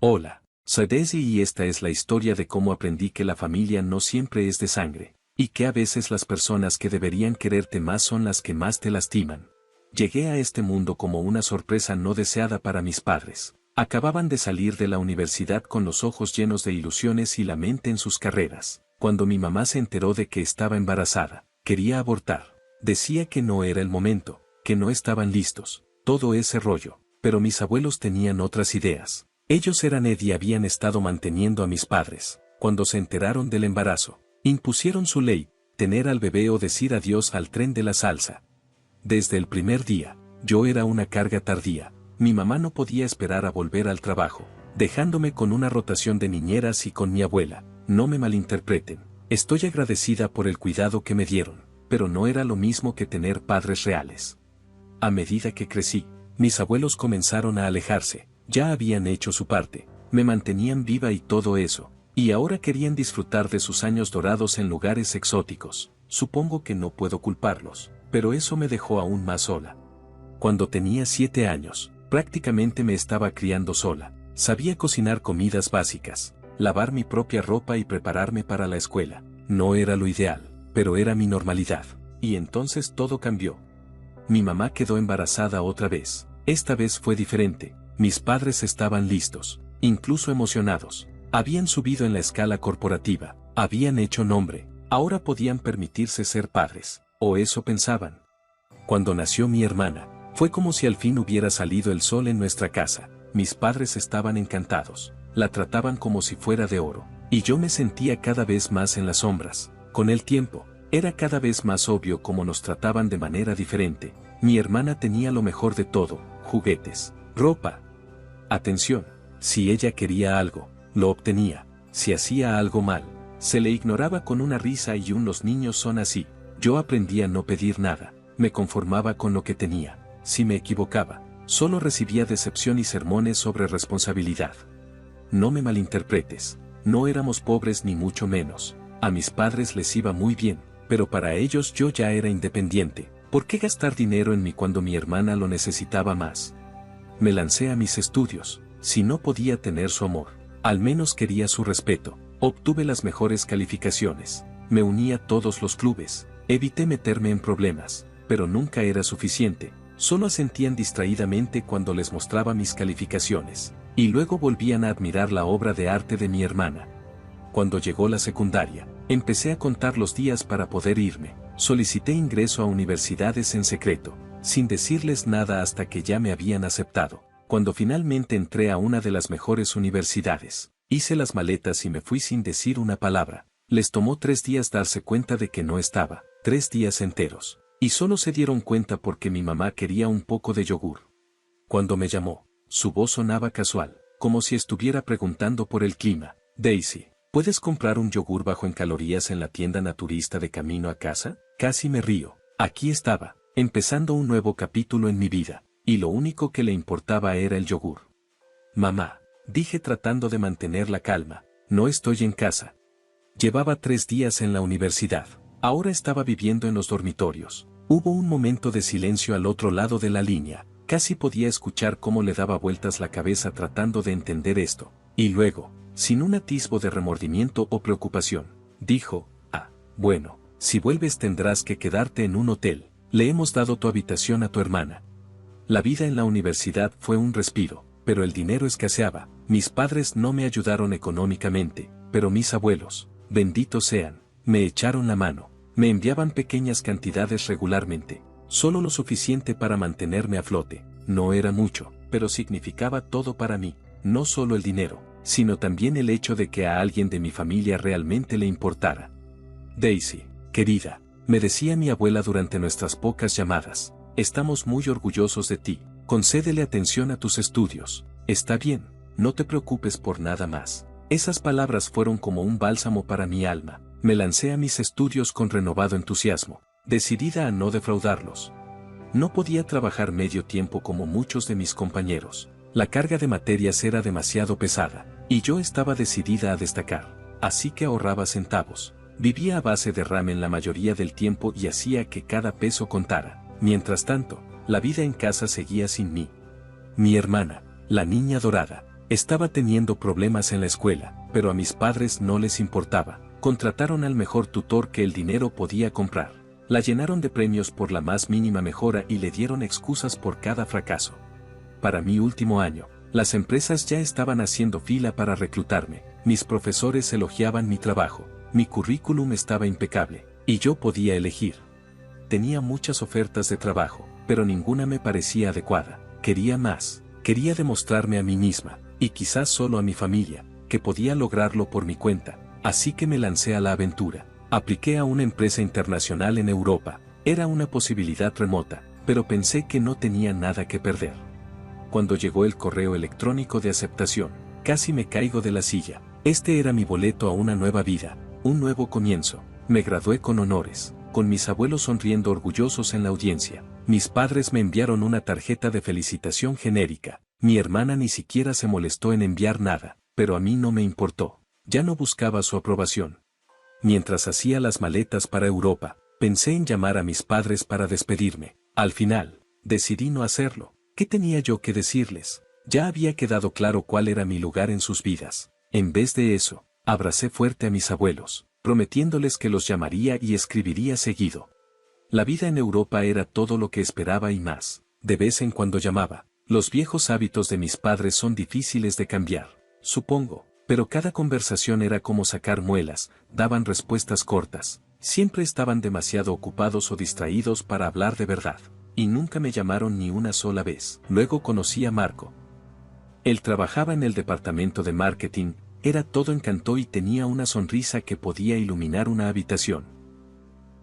Hola, soy Daisy y esta es la historia de cómo aprendí que la familia no siempre es de sangre, y que a veces las personas que deberían quererte más son las que más te lastiman. Llegué a este mundo como una sorpresa no deseada para mis padres. Acababan de salir de la universidad con los ojos llenos de ilusiones y la mente en sus carreras. Cuando mi mamá se enteró de que estaba embarazada, quería abortar. Decía que no era el momento, que no estaban listos, todo ese rollo. Pero mis abuelos tenían otras ideas. Ellos eran Ed y habían estado manteniendo a mis padres. Cuando se enteraron del embarazo, impusieron su ley, tener al bebé o decir adiós al tren de la salsa. Desde el primer día, yo era una carga tardía. Mi mamá no podía esperar a volver al trabajo, dejándome con una rotación de niñeras y con mi abuela. No me malinterpreten, estoy agradecida por el cuidado que me dieron, pero no era lo mismo que tener padres reales. A medida que crecí, mis abuelos comenzaron a alejarse. Ya habían hecho su parte, me mantenían viva y todo eso, y ahora querían disfrutar de sus años dorados en lugares exóticos. Supongo que no puedo culparlos, pero eso me dejó aún más sola. Cuando tenía 7 años, prácticamente me estaba criando sola. Sabía cocinar comidas básicas, lavar mi propia ropa y prepararme para la escuela. No era lo ideal, pero era mi normalidad. Y entonces todo cambió. Mi mamá quedó embarazada otra vez. Esta vez fue diferente. Mis padres estaban listos, incluso emocionados. Habían subido en la escala corporativa, habían hecho nombre, ahora podían permitirse ser padres, o eso pensaban. Cuando nació mi hermana, fue como si al fin hubiera salido el sol en nuestra casa. Mis padres estaban encantados, la trataban como si fuera de oro, y yo me sentía cada vez más en las sombras. Con el tiempo, era cada vez más obvio cómo nos trataban de manera diferente. Mi hermana tenía lo mejor de todo, juguetes, ropa, atención. Si ella quería algo, lo obtenía. Si hacía algo mal, se le ignoraba con una risa y los niños son así. Yo aprendí a no pedir nada, me conformaba con lo que tenía. Si me equivocaba, solo recibía decepción y sermones sobre responsabilidad. No me malinterpretes, no éramos pobres ni mucho menos. A mis padres les iba muy bien, pero para ellos yo ya era independiente. ¿Por qué gastar dinero en mí cuando mi hermana lo necesitaba más? Me lancé a mis estudios. Si no podía tener su amor, al menos quería su respeto. Obtuve las mejores calificaciones. Me uní a todos los clubes. Evité meterme en problemas, pero nunca era suficiente. Solo asentían distraídamente cuando les mostraba mis calificaciones, y luego volvían a admirar la obra de arte de mi hermana. Cuando llegó la secundaria, empecé a contar los días para poder irme. Solicité ingreso a universidades en secreto, sin decirles nada hasta que ya me habían aceptado. Cuando finalmente entré a una de las mejores universidades, hice las maletas y me fui sin decir una palabra. Les tomó 3 días darse cuenta de que no estaba, 3 días enteros. Y solo se dieron cuenta porque mi mamá quería un poco de yogur. Cuando me llamó, su voz sonaba casual, como si estuviera preguntando por el clima. Daisy, ¿puedes comprar un yogur bajo en calorías en la tienda naturista de camino a casa? Casi me río. Aquí estaba, empezando un nuevo capítulo en mi vida, y lo único que le importaba era el yogur. Mamá, dije tratando de mantener la calma, no estoy en casa. Llevaba 3 días en la universidad, ahora estaba viviendo en los dormitorios. Hubo un momento de silencio al otro lado de la línea, casi podía escuchar cómo le daba vueltas la cabeza tratando de entender esto, y luego, sin un atisbo de remordimiento o preocupación, dijo, bueno, si vuelves tendrás que quedarte en un hotel, le hemos dado tu habitación a tu hermana. La vida en la universidad fue un respiro, pero el dinero escaseaba. Mis padres no me ayudaron económicamente, pero mis abuelos, benditos sean, me echaron la mano, me enviaban pequeñas cantidades regularmente, solo lo suficiente para mantenerme a flote. No era mucho, pero significaba todo para mí, no solo el dinero, sino también el hecho de que a alguien de mi familia realmente le importara. Daisy, querida, me decía mi abuela durante nuestras pocas llamadas, estamos muy orgullosos de ti, concédele atención a tus estudios, está bien, no te preocupes por nada más. Esas palabras fueron como un bálsamo para mi alma. Me lancé a mis estudios con renovado entusiasmo, decidida a no defraudarlos. No podía trabajar medio tiempo como muchos de mis compañeros. La carga de materias era demasiado pesada, y yo estaba decidida a destacar, así que ahorraba centavos. Vivía a base de ramen la mayoría del tiempo y hacía que cada peso contara. Mientras tanto, la vida en casa seguía sin mí. Mi hermana, la niña dorada, Estaba teniendo problemas en la escuela, pero a mis padres no les importaba. Contrataron al mejor tutor que el dinero podía comprar. La llenaron de premios por la más mínima mejora y le dieron excusas por cada fracaso. Para mi último año, las empresas ya estaban haciendo fila para reclutarme, mis profesores elogiaban mi trabajo, mi currículum estaba impecable, y yo podía elegir. Tenía muchas ofertas de trabajo, pero ninguna me parecía adecuada. Quería más, quería demostrarme a mí misma, y quizás solo a mi familia, que podía lograrlo por mi cuenta, así que me lancé a la aventura. Apliqué a una empresa internacional en Europa, era una posibilidad remota, pero pensé que no tenía nada que perder. Cuando llegó el correo electrónico de aceptación, casi me caigo de la silla. Este era mi boleto a una nueva vida, un nuevo comienzo. Me gradué con honores, con mis abuelos sonriendo orgullosos en la audiencia. Mis padres me enviaron una tarjeta de felicitación genérica. Mi hermana ni siquiera se molestó en enviar nada, pero a mí no me importó. Ya no buscaba su aprobación. Mientras hacía las maletas para Europa, pensé en llamar a mis padres para despedirme. Al final, decidí no hacerlo. ¿Qué tenía yo que decirles? Ya había quedado claro cuál era mi lugar en sus vidas. En vez de eso, abracé fuerte a mis abuelos, prometiéndoles que los llamaría y escribiría seguido. La vida en Europa era todo lo que esperaba y más. De vez en cuando llamaba. Los viejos hábitos de mis padres son difíciles de cambiar, supongo, pero cada conversación era como sacar muelas, daban respuestas cortas, siempre estaban demasiado ocupados o distraídos para hablar de verdad, y nunca me llamaron ni una sola vez. Luego conocí a Marco. Él trabajaba en el departamento de marketing, era todo encanto y tenía una sonrisa que podía iluminar una habitación.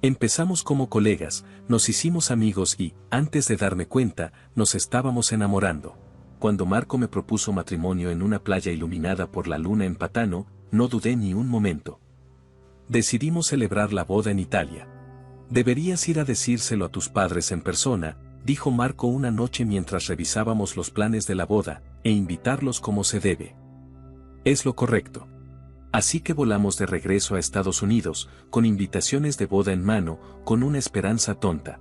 Empezamos como colegas, nos hicimos amigos y, antes de darme cuenta, nos estábamos enamorando. Cuando Marco me propuso matrimonio en una playa iluminada por la luna en Patano, no dudé ni un momento. Decidimos celebrar la boda en Italia. Deberías ir a decírselo a tus padres en persona, dijo Marco una noche mientras revisábamos los planes de la boda, e invitarlos como se debe. Es lo correcto. Así que volamos de regreso a Estados Unidos, con invitaciones de boda en mano, con una esperanza tonta.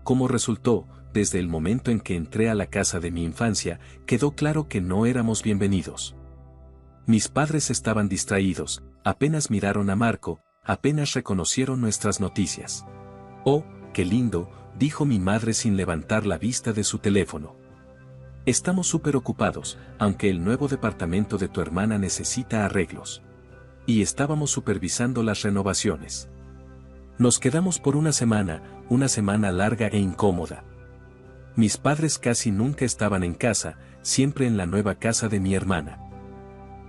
Como resultó, desde el momento en que entré a la casa de mi infancia, quedó claro que no éramos bienvenidos. Mis padres estaban distraídos, apenas miraron a Marco, apenas reconocieron nuestras noticias. «Oh, qué lindo», dijo mi madre sin levantar la vista de su teléfono. Estamos súper ocupados, aunque el nuevo departamento de tu hermana necesita arreglos. Y estábamos supervisando las renovaciones. Nos quedamos por una semana larga e incómoda. Mis padres casi nunca estaban en casa, siempre en la nueva casa de mi hermana.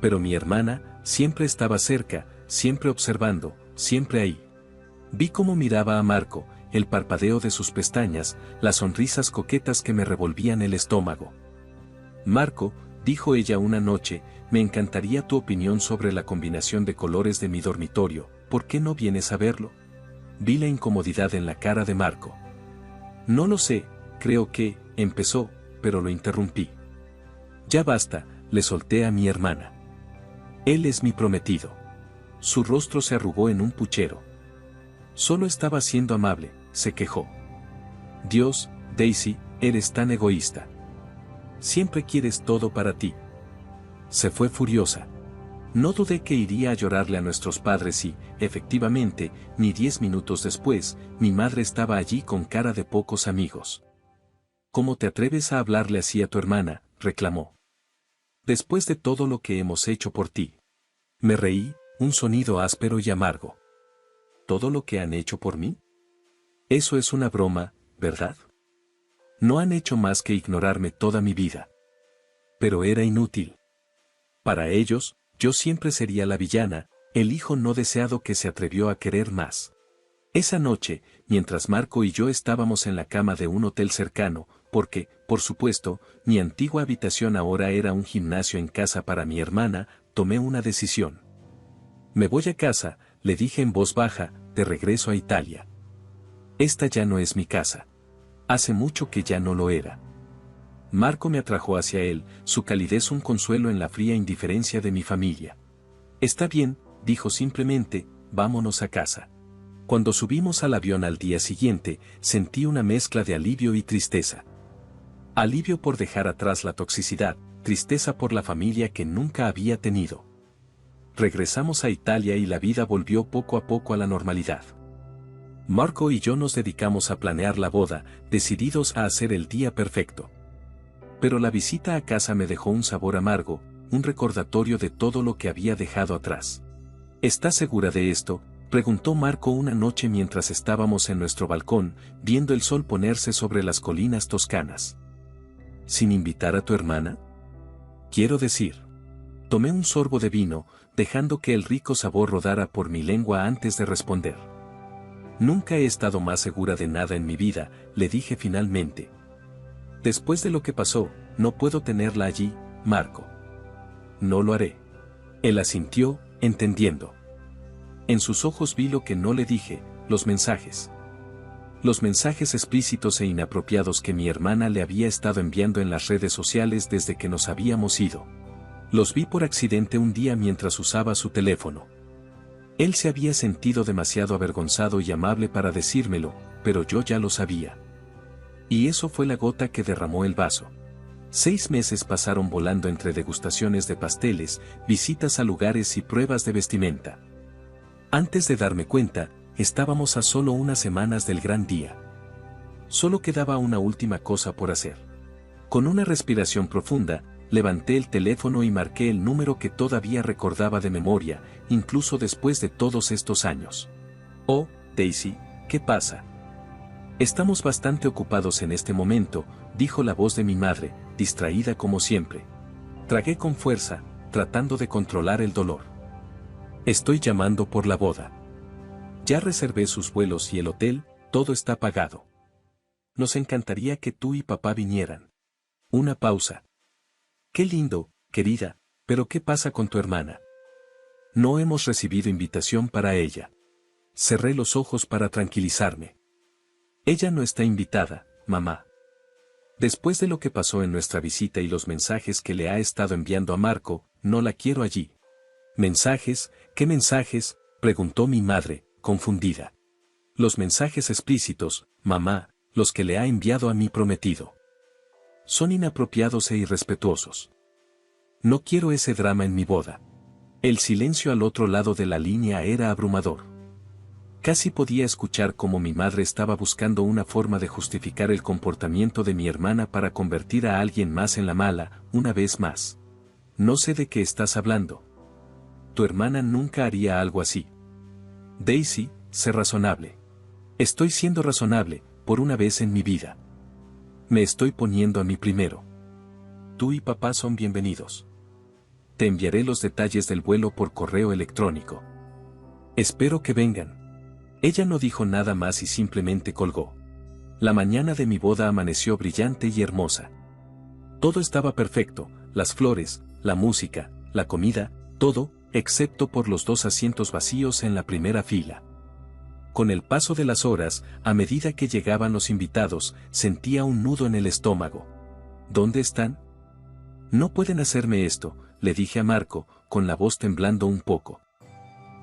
Pero mi hermana siempre estaba cerca, siempre observando, siempre ahí. Vi cómo miraba a Marco, el parpadeo de sus pestañas, las sonrisas coquetas que me revolvían el estómago. Marco, dijo ella una noche, me encantaría tu opinión sobre la combinación de colores de mi dormitorio, ¿por qué no vienes a verlo? Vi la incomodidad en la cara de Marco. No lo sé, creo que, empezó, pero lo interrumpí. Ya basta, le solté a mi hermana. Él es mi prometido. Su rostro se arrugó en un puchero. Solo estaba siendo amable, se quejó. Dios, Daisy, eres tan egoísta. Siempre quieres todo para ti. Se fue furiosa. No dudé que iría a llorarle a nuestros padres y, efectivamente, ni 10 minutos después, mi madre estaba allí con cara de pocos amigos. ¿Cómo te atreves a hablarle así a tu hermana?, reclamó. Después de todo lo que hemos hecho por ti. Me reí, un sonido áspero y amargo. ¿Todo lo que han hecho por mí? Eso es una broma, ¿verdad? No han hecho más que ignorarme toda mi vida. Pero era inútil. Para ellos, yo siempre sería la villana, el hijo no deseado que se atrevió a querer más. Esa noche, mientras Marco y yo estábamos en la cama de un hotel cercano, porque, por supuesto, mi antigua habitación ahora era un gimnasio en casa para mi hermana, tomé una decisión. Me voy a casa, le dije en voz baja, de regreso a Italia. Esta ya no es mi casa. Hace mucho que ya no lo era. Marco me atrajo hacia él, su calidez un consuelo en la fría indiferencia de mi familia. Está bien, dijo simplemente, vámonos a casa. Cuando subimos al avión al día siguiente, sentí una mezcla de alivio y tristeza. Alivio por dejar atrás la toxicidad, tristeza por la familia que nunca había tenido. Regresamos a Italia y la vida volvió poco a poco a la normalidad. Marco y yo nos dedicamos a planear la boda, decididos a hacer el día perfecto. Pero la visita a casa me dejó un sabor amargo, un recordatorio de todo lo que había dejado atrás. ¿Estás segura de esto?, preguntó Marco una noche mientras estábamos en nuestro balcón, viendo el sol ponerse sobre las colinas toscanas. ¿Sin invitar a tu hermana? Quiero decir. Tomé un sorbo de vino, dejando que el rico sabor rodara por mi lengua antes de responder. Nunca he estado más segura de nada en mi vida, le dije finalmente. Después de lo que pasó, no puedo tenerla allí, Marco. No lo haré. Él asintió, entendiendo. En sus ojos vi lo que no le dije, los mensajes. Los mensajes explícitos e inapropiados que mi hermana le había estado enviando en las redes sociales desde que nos habíamos ido. Los vi por accidente un día mientras usaba su teléfono. Él se había sentido demasiado avergonzado y amable para decírmelo, pero yo ya lo sabía. Y eso fue la gota que derramó el vaso. 6 meses pasaron volando entre degustaciones de pasteles, visitas a lugares y pruebas de vestimenta. Antes de darme cuenta, estábamos a solo unas semanas del gran día. Solo quedaba una última cosa por hacer. Con una respiración profunda, levanté el teléfono y marqué el número que todavía recordaba de memoria, incluso después de todos estos años. Oh, Daisy, ¿qué pasa? Estamos bastante ocupados en este momento, dijo la voz de mi madre, distraída como siempre. Tragué con fuerza, tratando de controlar el dolor. Estoy llamando por la boda. Ya reservé sus vuelos y el hotel, todo está pagado. Nos encantaría que tú y papá vinieran. Una pausa. Qué lindo, querida, pero ¿qué pasa con tu hermana? No hemos recibido invitación para ella. Cerré los ojos para tranquilizarme. Ella no está invitada, mamá. Después de lo que pasó en nuestra visita y los mensajes que le ha estado enviando a Marco, no la quiero allí. ¿Mensajes? ¿Qué mensajes?, preguntó mi madre, confundida. Los mensajes explícitos, mamá, los que le ha enviado a mi prometido. Son inapropiados e irrespetuosos. No quiero ese drama en mi boda. El silencio al otro lado de la línea era abrumador. Casi podía escuchar cómo mi madre estaba buscando una forma de justificar el comportamiento de mi hermana para convertir a alguien más en la mala, una vez más. No sé de qué estás hablando. Tu hermana nunca haría algo así. Daisy, sé razonable. Estoy siendo razonable, por una vez en mi vida. Me estoy poniendo a mí primero. Tú y papá son bienvenidos. Te enviaré los detalles del vuelo por correo electrónico. Espero que vengan. Ella no dijo nada más y simplemente colgó. La mañana de mi boda amaneció brillante y hermosa. Todo estaba perfecto, las flores, la música, la comida, todo, excepto por los 2 asientos vacíos en la primera fila. Con el paso de las horas, a medida que llegaban los invitados, sentía un nudo en el estómago. ¿Dónde están? No pueden hacerme esto, le dije a Marco, con la voz temblando un poco.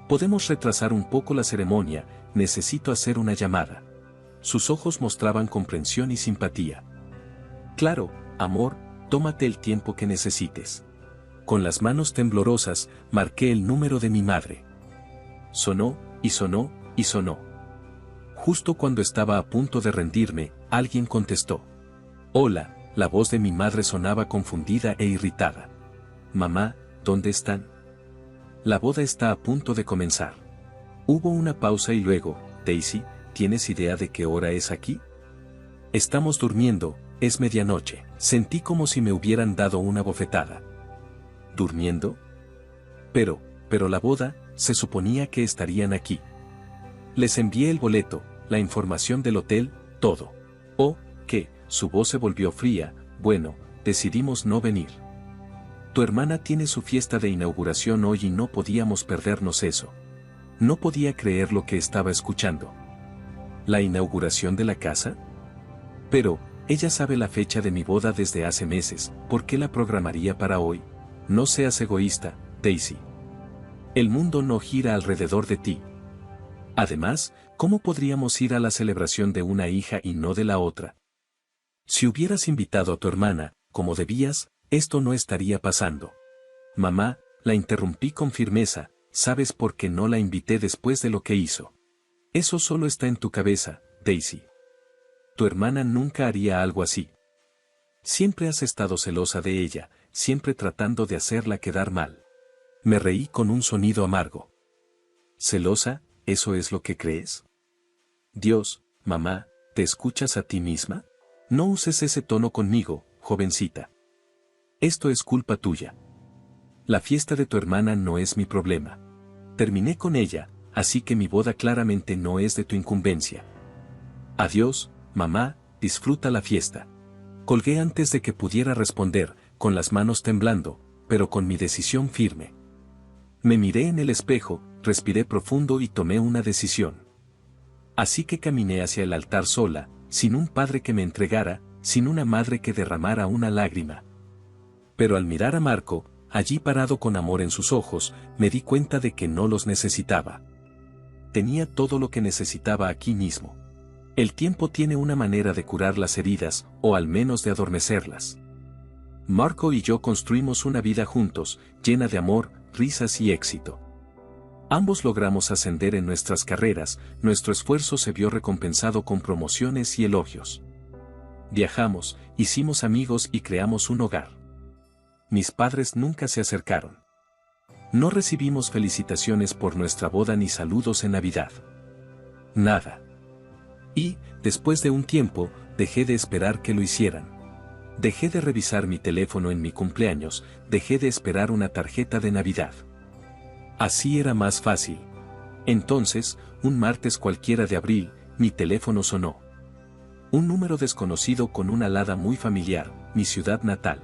Podemos retrasar un poco la ceremonia, necesito hacer una llamada. Sus ojos mostraban comprensión y simpatía. Claro, amor, tómate el tiempo que necesites. Con las manos temblorosas, marqué el número de mi madre. Sonó, y sonó, y sonó. Justo cuando estaba a punto de rendirme, alguien contestó. Hola, la voz de mi madre sonaba confundida e irritada. Mamá, ¿dónde están? La boda está a punto de comenzar. Hubo una pausa y luego, Daisy, ¿tienes idea de qué hora es aquí? Estamos durmiendo, es medianoche. Sentí como si me hubieran dado una bofetada. ¿Durmiendo? Pero la boda, se suponía que estarían aquí. Les envié el boleto, la información del hotel, todo. Oh, ¿qué? Su voz se volvió fría. Bueno, decidimos no venir. Tu hermana tiene su fiesta de inauguración hoy y no podíamos perdernos eso. No podía creer lo que estaba escuchando. ¿La inauguración de la casa? Pero, ella sabe la fecha de mi boda desde hace meses, ¿por qué la programaría para hoy? No seas egoísta, Daisy. El mundo no gira alrededor de ti. Además, ¿cómo podríamos ir a la celebración de una hija y no de la otra? Si hubieras invitado a tu hermana, como debías, Esto no estaría pasando. Mamá, la interrumpí con firmeza, ¿sabes por qué no la invité después de lo que hizo? Eso solo está en tu cabeza, Daisy. Tu hermana nunca haría algo así. Siempre has estado celosa de ella, siempre tratando de hacerla quedar mal. Me reí con un sonido amargo. ¿Celosa? ¿Eso es lo que crees? Dios, mamá, ¿te escuchas a ti misma? No uses ese tono conmigo, jovencita. Esto es culpa tuya. La fiesta de tu hermana no es mi problema. Terminé con ella, así que mi boda claramente no es de tu incumbencia. Adiós, mamá, disfruta la fiesta. Colgué antes de que pudiera responder, con las manos temblando, pero con mi decisión firme. Me miré en el espejo, respiré profundo y tomé una decisión. Así que caminé hacia el altar sola, sin un padre que me entregara, sin una madre que derramara una lágrima. Pero al mirar a Marco, allí parado con amor en sus ojos, me di cuenta de que no los necesitaba. Tenía todo lo que necesitaba aquí mismo. El tiempo tiene una manera de curar las heridas, o al menos de adormecerlas. Marco y yo construimos una vida juntos, llena de amor, risas y éxito. Ambos logramos ascender en nuestras carreras, nuestro esfuerzo se vio recompensado con promociones y elogios. Viajamos, hicimos amigos y creamos un hogar. Mis padres nunca se acercaron. No recibimos felicitaciones por nuestra boda ni saludos en Navidad. Nada. Y, después de un tiempo, dejé de esperar que lo hicieran. Dejé de revisar mi teléfono en mi cumpleaños, dejé de esperar una tarjeta de Navidad. Así era más fácil. Entonces, un martes cualquiera de abril, mi teléfono sonó. Un número desconocido con una alada muy familiar, mi ciudad natal.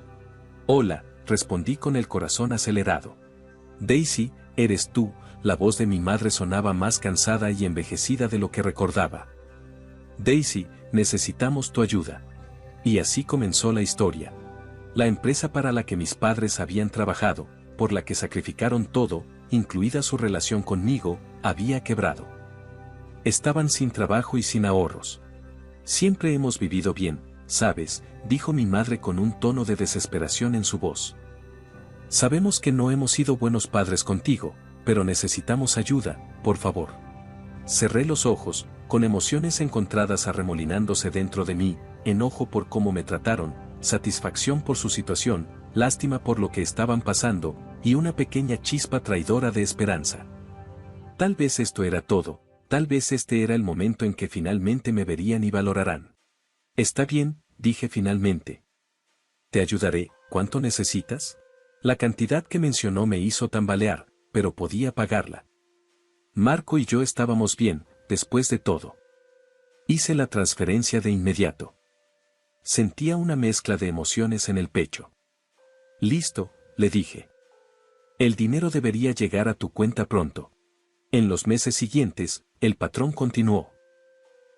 Hola, respondí con el corazón acelerado. Daisy, eres tú, la voz de mi madre sonaba más cansada y envejecida de lo que recordaba. Daisy, necesitamos tu ayuda. Y así comenzó la historia. La empresa para la que mis padres habían trabajado, por la que sacrificaron todo, incluida su relación conmigo, había quebrado. Estaban sin trabajo y sin ahorros. Siempre hemos vivido bien, ¿sabes?, dijo mi madre con un tono de desesperación en su voz. Sabemos que no hemos sido buenos padres contigo, pero necesitamos ayuda, por favor. Cerré los ojos, con emociones encontradas arremolinándose dentro de mí, enojo por cómo me trataron, satisfacción por su situación, lástima por lo que estaban pasando, y una pequeña chispa traidora de esperanza. Tal vez esto era todo, tal vez este era el momento en que finalmente me verían y valoraran. Está bien, dije finalmente. Te ayudaré, ¿cuánto necesitas? La cantidad que mencionó me hizo tambalear, pero podía pagarla. Marco y yo estábamos bien, después de todo. Hice la transferencia de inmediato. Sentía una mezcla de emociones en el pecho. Listo, le dije. El dinero debería llegar a tu cuenta pronto. En los meses siguientes, el patrón continuó.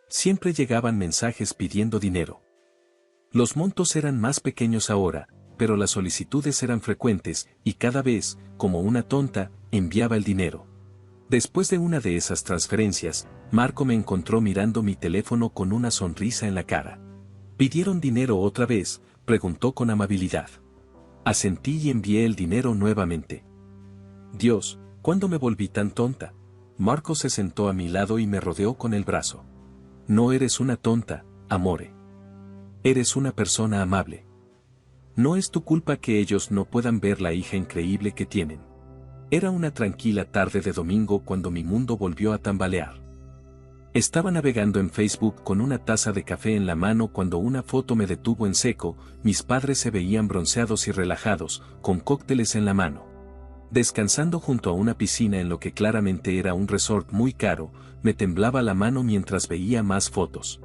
Siempre llegaban mensajes pidiendo dinero. Los montos eran más pequeños ahora, pero las solicitudes eran frecuentes, y cada vez, como una tonta, enviaba el dinero. Después de una de esas transferencias, Marco me encontró mirando mi teléfono con una sonrisa en la cara. ¿Pidieron dinero otra vez?, preguntó con amabilidad. Asentí y envié el dinero nuevamente. Dios, ¿cuándo me volví tan tonta? Marco se sentó a mi lado y me rodeó con el brazo. No eres una tonta, amore. Eres una persona amable. No es tu culpa que ellos no puedan ver la hija increíble que tienen. Era una tranquila tarde de domingo cuando mi mundo volvió a tambalear. Estaba navegando en Facebook con una taza de café en la mano cuando una foto me detuvo en seco. Mis padres se veían bronceados y relajados, con cócteles en la mano. Descansando junto a una piscina en lo que claramente era un resort muy caro, me temblaba la mano mientras veía más fotos.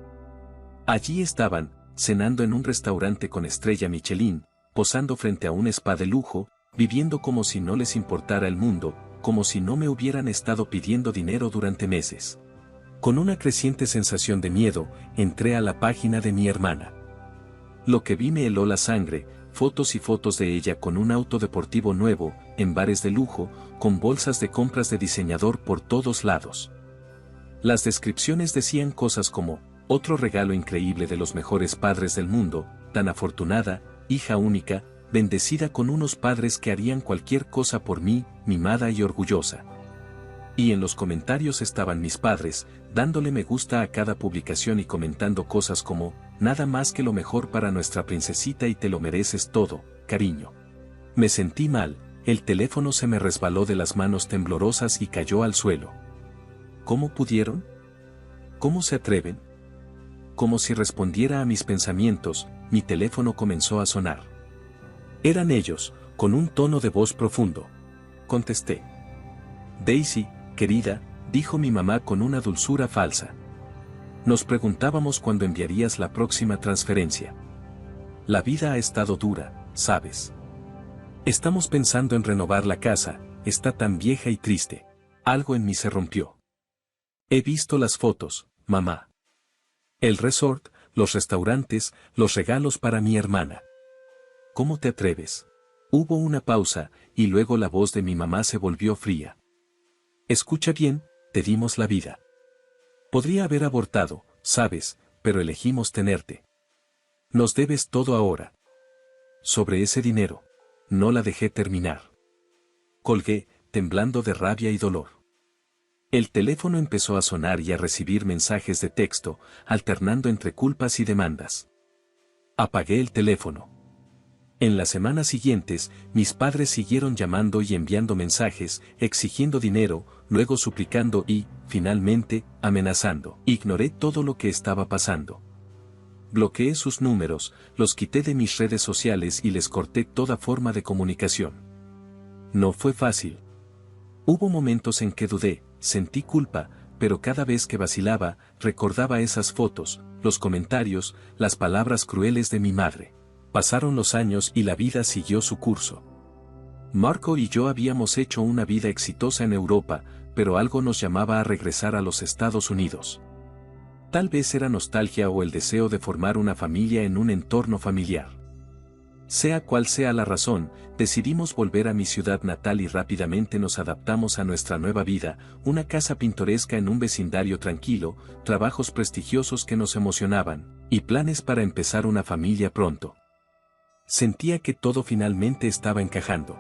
Allí estaban, cenando en un restaurante con estrella Michelin, posando frente a un spa de lujo, viviendo como si no les importara el mundo, como si no me hubieran estado pidiendo dinero durante meses. Con una creciente sensación de miedo, entré a la página de mi hermana. Lo que vi me heló la sangre, fotos y fotos de ella con un auto deportivo nuevo, en bares de lujo, con bolsas de compras de diseñador por todos lados. Las descripciones decían cosas como, otro regalo increíble de los mejores padres del mundo, tan afortunada, hija única, bendecida con unos padres que harían cualquier cosa por mí, mimada y orgullosa. Y en los comentarios estaban mis padres, dándole me gusta a cada publicación y comentando cosas como, nada más que lo mejor para nuestra princesita y te lo mereces todo, cariño. Me sentí mal, el teléfono se me resbaló de las manos temblorosas y cayó al suelo. ¿Cómo pudieron? ¿Cómo se atreven? Como si respondiera a mis pensamientos, mi teléfono comenzó a sonar. Eran ellos, con un tono de voz profundo. Contesté. Daisy, querida, dijo mi mamá con una dulzura falsa. Nos preguntábamos cuándo enviarías la próxima transferencia. La vida ha estado dura, ¿sabes? Estamos pensando en renovar la casa, está tan vieja y triste. Algo en mí se rompió. He visto las fotos, mamá. El resort, los restaurantes, los regalos para mi hermana. ¿Cómo te atreves? Hubo una pausa, y luego la voz de mi mamá se volvió fría. Escucha bien, te dimos la vida. Podría haber abortado, sabes, pero elegimos tenerte. Nos debes todo ahora. Sobre ese dinero. No la dejé terminar. Colgué, temblando de rabia y dolor. El teléfono empezó a sonar y a recibir mensajes de texto, alternando entre culpas y demandas. Apagué el teléfono. En las semanas siguientes, mis padres siguieron llamando y enviando mensajes, exigiendo dinero, luego suplicando y, finalmente, amenazando. Ignoré todo lo que estaba pasando. Bloqueé sus números, los quité de mis redes sociales y les corté toda forma de comunicación. No fue fácil. Hubo momentos en que dudé, sentí culpa, pero cada vez que vacilaba, recordaba esas fotos, los comentarios, las palabras crueles de mi madre. Pasaron los años y la vida siguió su curso. Marco y yo habíamos hecho una vida exitosa en Europa, pero algo nos llamaba a regresar a los Estados Unidos. Tal vez era nostalgia o el deseo de formar una familia en un entorno familiar. Sea cual sea la razón, decidimos volver a mi ciudad natal y rápidamente nos adaptamos a nuestra nueva vida, una casa pintoresca en un vecindario tranquilo, trabajos prestigiosos que nos emocionaban, y planes para empezar una familia pronto. Sentía que todo finalmente estaba encajando.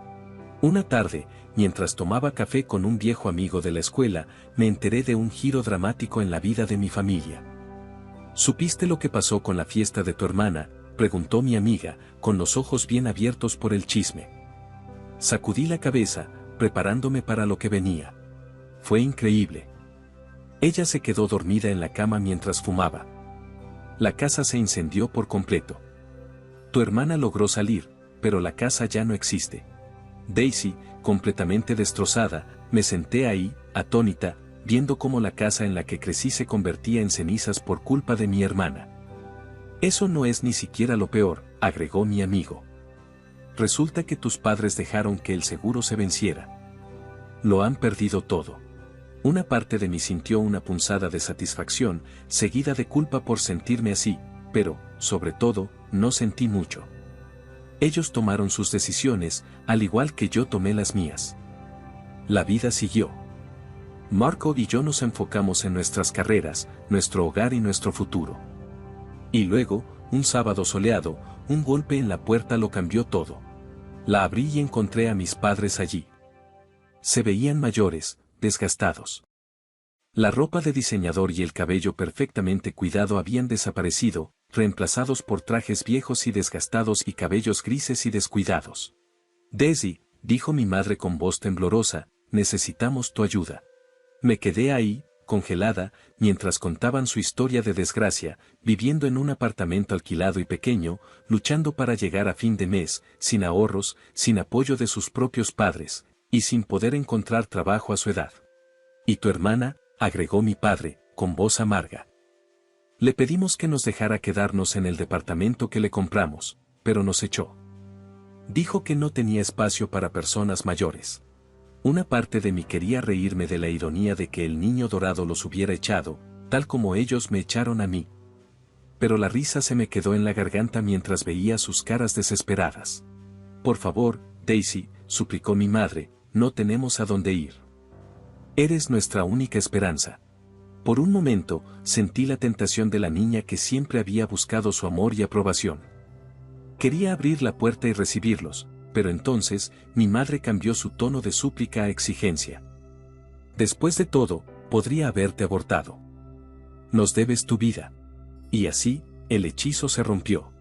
Una tarde, mientras tomaba café con un viejo amigo de la escuela, me enteré de un giro dramático en la vida de mi familia. ¿Supiste lo que pasó con la fiesta de tu hermana?, preguntó mi amiga, con los ojos bien abiertos por el chisme. Sacudí la cabeza, preparándome para lo que venía. Fue increíble. Ella se quedó dormida en la cama mientras fumaba. La casa se incendió por completo. Tu hermana logró salir, pero la casa ya no existe. Daisy, completamente destrozada, me senté ahí, atónita, viendo cómo la casa en la que crecí se convertía en cenizas por culpa de mi hermana. Eso no es ni siquiera lo peor, agregó mi amigo. Resulta que tus padres dejaron que el seguro se venciera. Lo han perdido todo. Una parte de mí sintió una punzada de satisfacción, seguida de culpa por sentirme así, pero, sobre todo, no sentí mucho. Ellos tomaron sus decisiones, al igual que yo tomé las mías. La vida siguió. Marco y yo nos enfocamos en nuestras carreras, nuestro hogar y nuestro futuro. Y luego, un sábado soleado, un golpe en la puerta lo cambió todo. La abrí y encontré a mis padres allí. Se veían mayores, desgastados. La ropa de diseñador y el cabello perfectamente cuidado habían desaparecido, reemplazados por trajes viejos y desgastados y cabellos grises y descuidados. Daisy, dijo mi madre con voz temblorosa, necesitamos tu ayuda. Me quedé ahí, congelada, mientras contaban su historia de desgracia, viviendo en un apartamento alquilado y pequeño, luchando para llegar a fin de mes, sin ahorros, sin apoyo de sus propios padres, y sin poder encontrar trabajo a su edad. ¿Y tu hermana?, agregó mi padre, con voz amarga. Le pedimos que nos dejara quedarnos en el departamento que le compramos, pero nos echó. Dijo que no tenía espacio para personas mayores. Una parte de mí quería reírme de la ironía de que el niño dorado los hubiera echado, tal como ellos me echaron a mí. Pero la risa se me quedó en la garganta mientras veía sus caras desesperadas. Por favor, Daisy, suplicó mi madre, no tenemos a dónde ir. Eres nuestra única esperanza. Por un momento, sentí la tentación de la niña que siempre había buscado su amor y aprobación. Quería abrir la puerta y recibirlos, pero entonces, mi madre cambió su tono de súplica a exigencia. Después de todo, podría haberte abortado. Nos debes tu vida. Y así, el hechizo se rompió.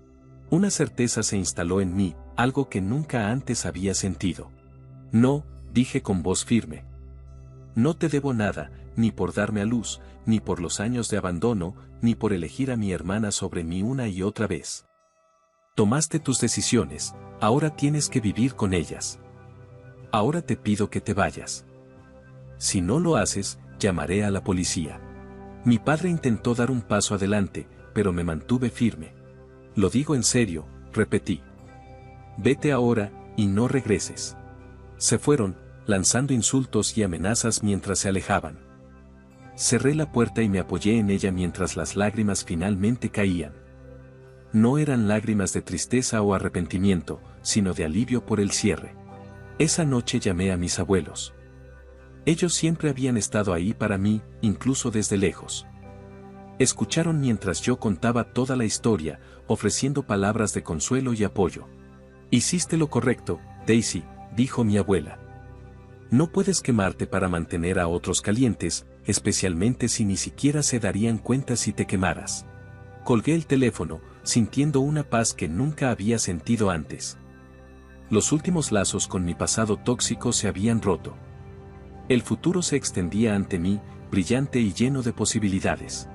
Una certeza se instaló en mí, algo que nunca antes había sentido. No, dije con voz firme. No te debo nada, ni por darme a luz, ni por los años de abandono, ni por elegir a mi hermana sobre mí una y otra vez. Tomaste tus decisiones, ahora tienes que vivir con ellas. Ahora te pido que te vayas. Si no lo haces, llamaré a la policía. Mi padre intentó dar un paso adelante, pero me mantuve firme. Lo digo en serio, repetí. Vete ahora, y no regreses. Se fueron, lanzando insultos y amenazas mientras se alejaban. Cerré la puerta y me apoyé en ella mientras las lágrimas finalmente caían. No eran lágrimas de tristeza o arrepentimiento, sino de alivio por el cierre. Esa noche llamé a mis abuelos. Ellos siempre habían estado ahí para mí, incluso desde lejos. Escucharon mientras yo contaba toda la historia, ofreciendo palabras de consuelo y apoyo. Hiciste lo correcto, Daisy, dijo mi abuela. No puedes quemarte para mantener a otros calientes, especialmente si ni siquiera se darían cuenta si te quemaras. Colgué el teléfono, sintiendo una paz que nunca había sentido antes. Los últimos lazos con mi pasado tóxico se habían roto. El futuro se extendía ante mí, brillante y lleno de posibilidades.